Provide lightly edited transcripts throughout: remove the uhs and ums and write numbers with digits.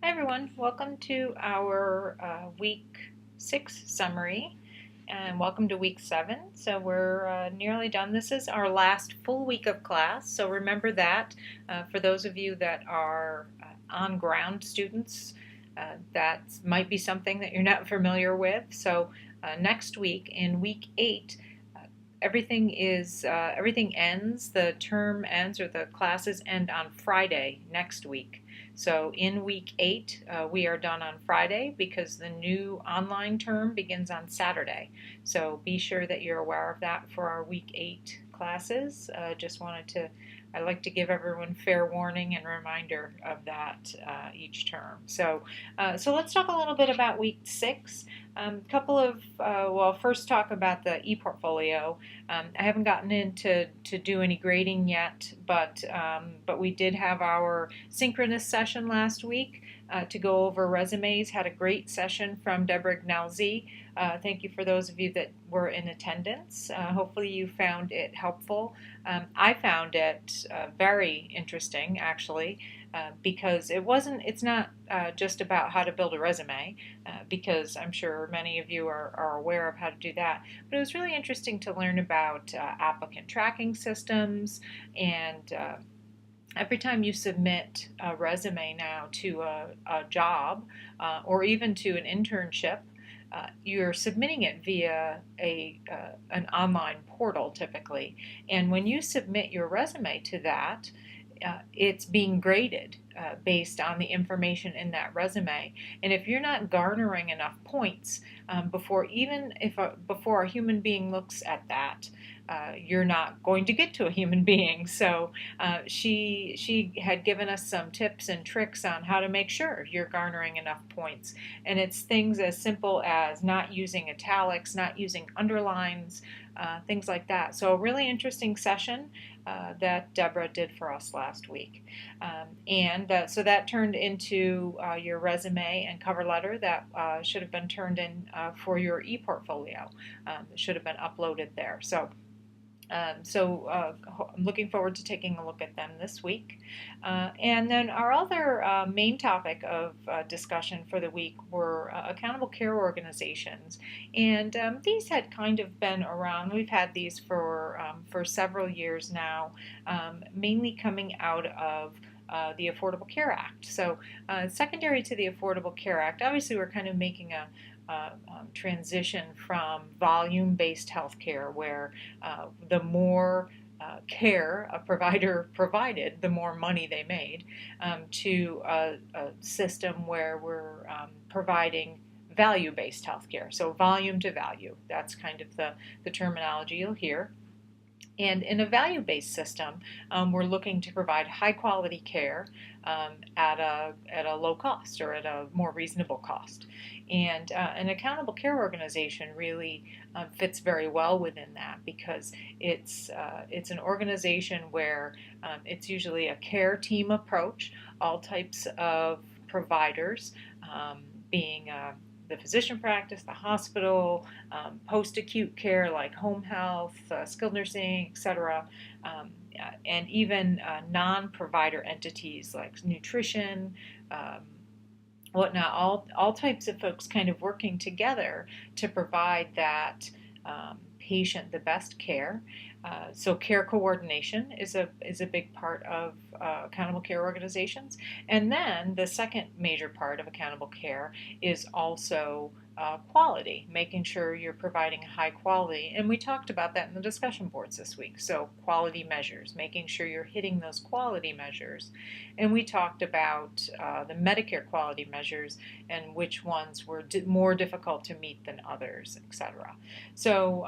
Hi everyone, welcome to our week 6 summary and welcome to week 7. So we're nearly done. This is our last full week of class, so remember that. For those of you that are on-ground students, that might be something that you're not familiar with. So next week, in week 8, everything ends, the term ends, or the classes end on Friday next week. So in week 8, we are done on Friday because the new online term begins on Saturday. So be sure that you're aware of that for our week 8 classes. I like to give everyone fair warning and reminder of that each term. So let's talk a little bit about week 6. First talk about the e-portfolio. I haven't gotten into do any grading yet, but we did have our synchronous session last week to go over resumes. Had a great session from Deborah Gnalzi. Thank you for those of you that were in attendance. Hopefully you found it helpful. I found it very interesting, actually, because it's not just about how to build a resume, because I'm sure many of you are aware of how to do that, but it was really interesting to learn about applicant tracking systems and every time you submit a resume now to a job or even to an internship, you're submitting it via an online portal typically. And when you submit your resume to that, it's being graded based on the information in that resume. And if you're not garnering enough points before a human being looks at that, you're not going to get to a human being. So she had given us some tips and tricks on how to make sure you're garnering enough points. And it's things as simple as not using italics, not using underlines, things like that. So a really interesting session that Deborah did for us last week. So that turned into your resume and cover letter that should have been turned in for your e-portfolio. It should have been uploaded there. I'm looking forward to taking a look at them this week. And then our other main topic of discussion for the week were accountable care organizations. And these had kind of been around. We've had these for several years now, mainly coming out of the Affordable Care Act. So secondary to the Affordable Care Act, obviously we're kind of making a transition from volume-based healthcare, where the more care a provider provided, the more money they made, to a system where we're providing value-based healthcare. So volume to value, that's kind of the terminology you'll hear. And in a value-based system, we're looking to provide high-quality care at a low cost or at a more reasonable cost. And an accountable care organization really fits very well within that, because it's an organization where it's usually a care team approach, all types of providers, being the physician practice, the hospital, post-acute care like home health, skilled nursing, etc., and even non-provider entities like nutrition, whatnot, all types of folks kind of working together to provide that patient the best care. So care coordination is a big part of accountable care organizations. And then the second major part of accountable care is also quality, making sure you're providing high quality. And we talked about that in the discussion boards this week. So quality measures, making sure you're hitting those quality measures. And we talked about the Medicare quality measures and which ones were more difficult to meet than others, etc. So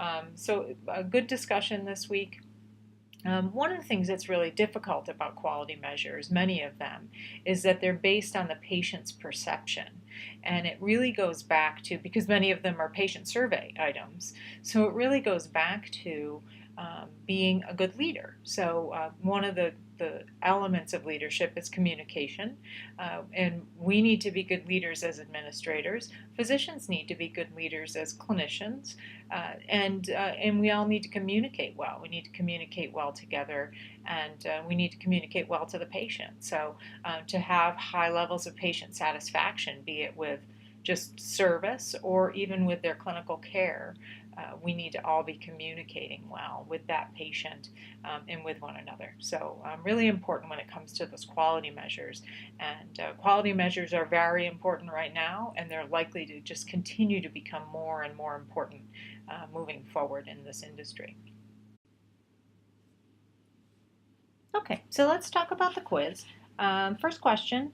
a good discussion this week. One of the things that's really difficult about quality measures, many of them, is that they're based on the patient's perception. And it really goes back to, because many of them are patient survey items, so it really goes back to being a good leader. So one of the the elements of leadership is communication, and we need to be good leaders as administrators. Physicians need to be good leaders as clinicians, and we all need to communicate well. We need to communicate well together, and we need to communicate well to the patient. So to have high levels of patient satisfaction, be it with just service or even with their clinical care, we need to all be communicating well with that patient and with one another. So really important when it comes to those quality measures. And quality measures are very important right now, and they're likely to just continue to become more and more important moving forward in this industry. Okay, so let's talk about the quiz. First question.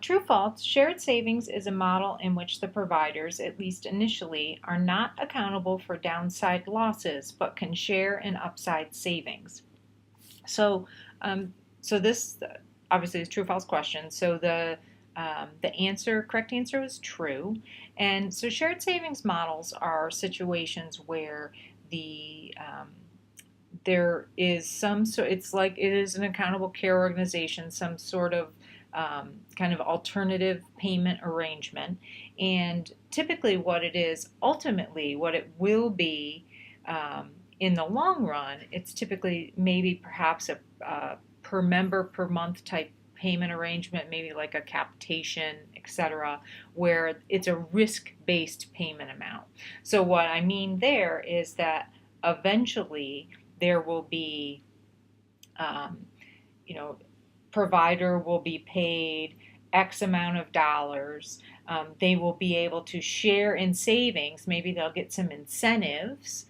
True false, shared savings is a model in which the providers, at least initially, are not accountable for downside losses but can share in upside savings. So, this obviously is true false question. So the correct answer was true. And so shared savings models are situations where there is it's like it is an accountable care organization, some sort of kind of alternative payment arrangement. And typically what it is, ultimately what it will be in the long run, it's typically maybe perhaps a per member per month type payment arrangement, maybe like a capitation, etc., where it's a risk-based payment amount. So what I mean there is that eventually there will be, provider will be paid X amount of dollars. They will be able to share in savings. Maybe they'll get some incentives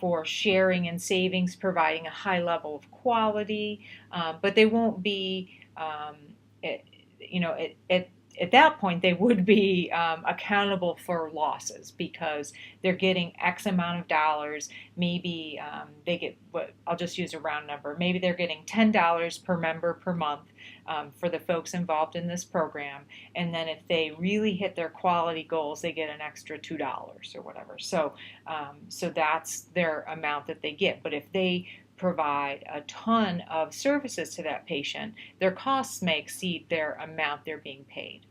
for sharing in savings, providing a high level of quality, but they won't be, at that point, they would be accountable for losses because they're getting X amount of dollars. Maybe they get, I'll just use a round number, maybe they're getting $10 per member per month for the folks involved in this program. And then if they really hit their quality goals, they get an extra $2 or whatever. So that's their amount that they get. But if they provide a ton of services to that patient, their costs may exceed their amount they're being paid.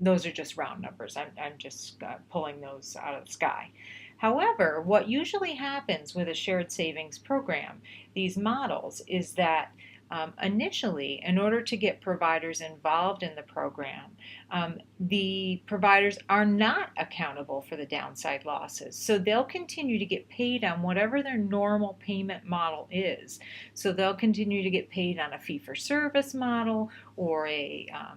Those are just round numbers. I'm just pulling those out of the sky. However, what usually happens with a shared savings program, these models, is that initially, in order to get providers involved in the program, the providers are not accountable for the downside losses. So they'll continue to get paid on whatever their normal payment model is. So they'll continue to get paid on a fee-for-service model or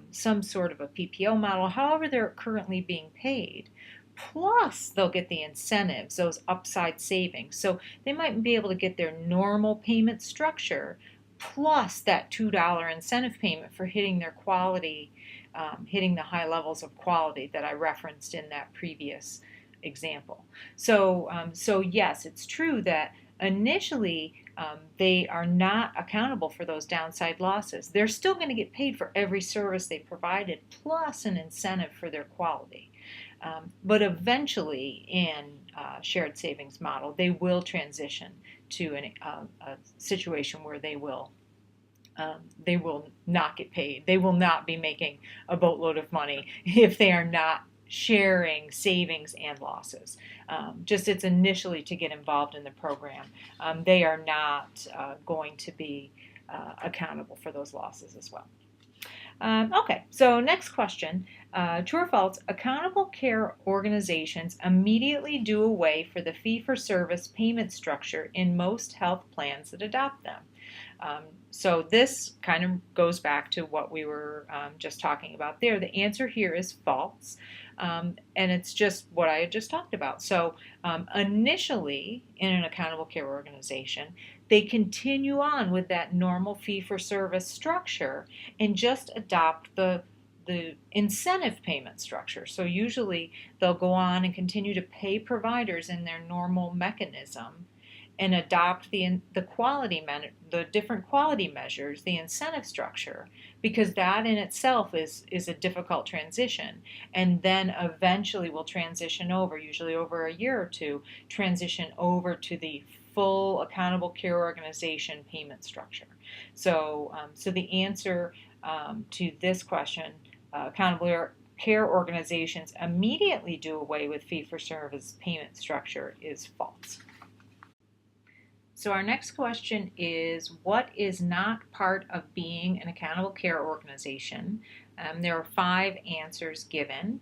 some sort of a PPO model, however they're currently being paid. Plus, they'll get the incentives, those upside savings. So they might be able to get their normal payment structure plus that $2 incentive payment for hitting their quality, hitting the high levels of quality that I referenced in that previous example. So yes, it's true that initially they are not accountable for those downside losses. They're still going to get paid for every service they provided plus an incentive for their quality. But eventually in shared savings model, they will transition to a situation where they will not get paid. They will not be making a boatload of money if they are not sharing savings and losses. Just it's initially to get involved in the program. They are not going to be accountable for those losses as well. Okay, so next question. True or false, accountable care organizations immediately do away for the fee-for-service payment structure in most health plans that adopt them. So this kind of goes back to what we were just talking about there. The answer here is false, and it's just what I had just talked about. So initially, in an accountable care organization, they continue on with that normal fee-for-service structure and just adopt the incentive payment structure. So usually they'll go on and continue to pay providers in their normal mechanism and adopt the different quality measures, the incentive structure, because that in itself is a difficult transition. And then eventually will transition over, usually over a year or two, transition over to the full accountable care organization payment structure. So the answer to this question, accountable care organizations immediately do away with fee-for-service payment structure, is false. So our next question is, what is not part of being an accountable care organization? There are 5 answers given.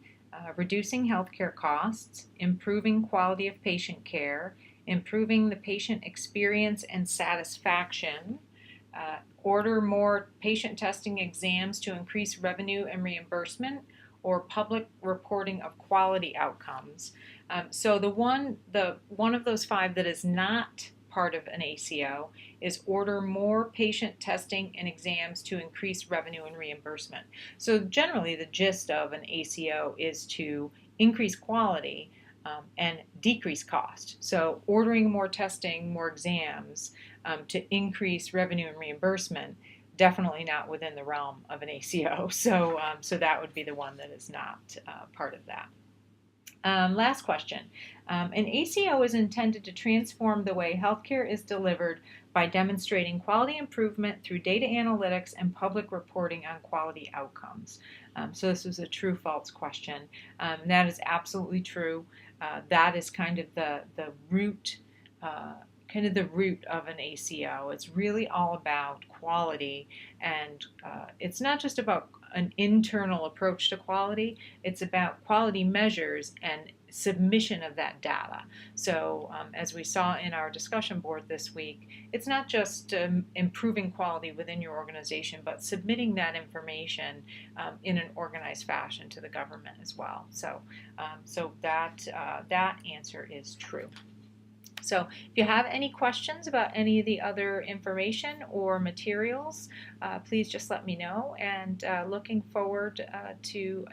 Reducing healthcare costs, improving quality of patient care, improving the patient experience and satisfaction, order more patient testing exams to increase revenue and reimbursement, or public reporting of quality outcomes. So the one of those 5 that is not part of an ACO is order more patient testing and exams to increase revenue and reimbursement. So generally the gist of an ACO is to increase quality and decrease cost. So ordering more testing, more exams to increase revenue and reimbursement, definitely not within the realm of an ACO. So that would be the one that is not part of that. Last question. An ACO is intended to transform the way healthcare is delivered by demonstrating quality improvement through data analytics and public reporting on quality outcomes. So this was a true-false question. That is absolutely true. That is kind of the root of an ACO. It's really all about quality, and it's not just about an internal approach to quality. It's about quality measures and submission of that data. So as we saw in our discussion board this week, it's not just improving quality within your organization, but submitting that information in an organized fashion to the government as well. So that answer is true. So if you have any questions about any of the other information or materials, please just let me know. And looking forward to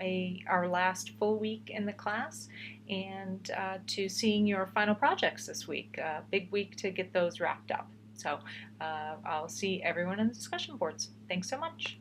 our last full week in the class, and to seeing your final projects this week. Big week to get those wrapped up. So I'll see everyone in the discussion boards. Thanks so much.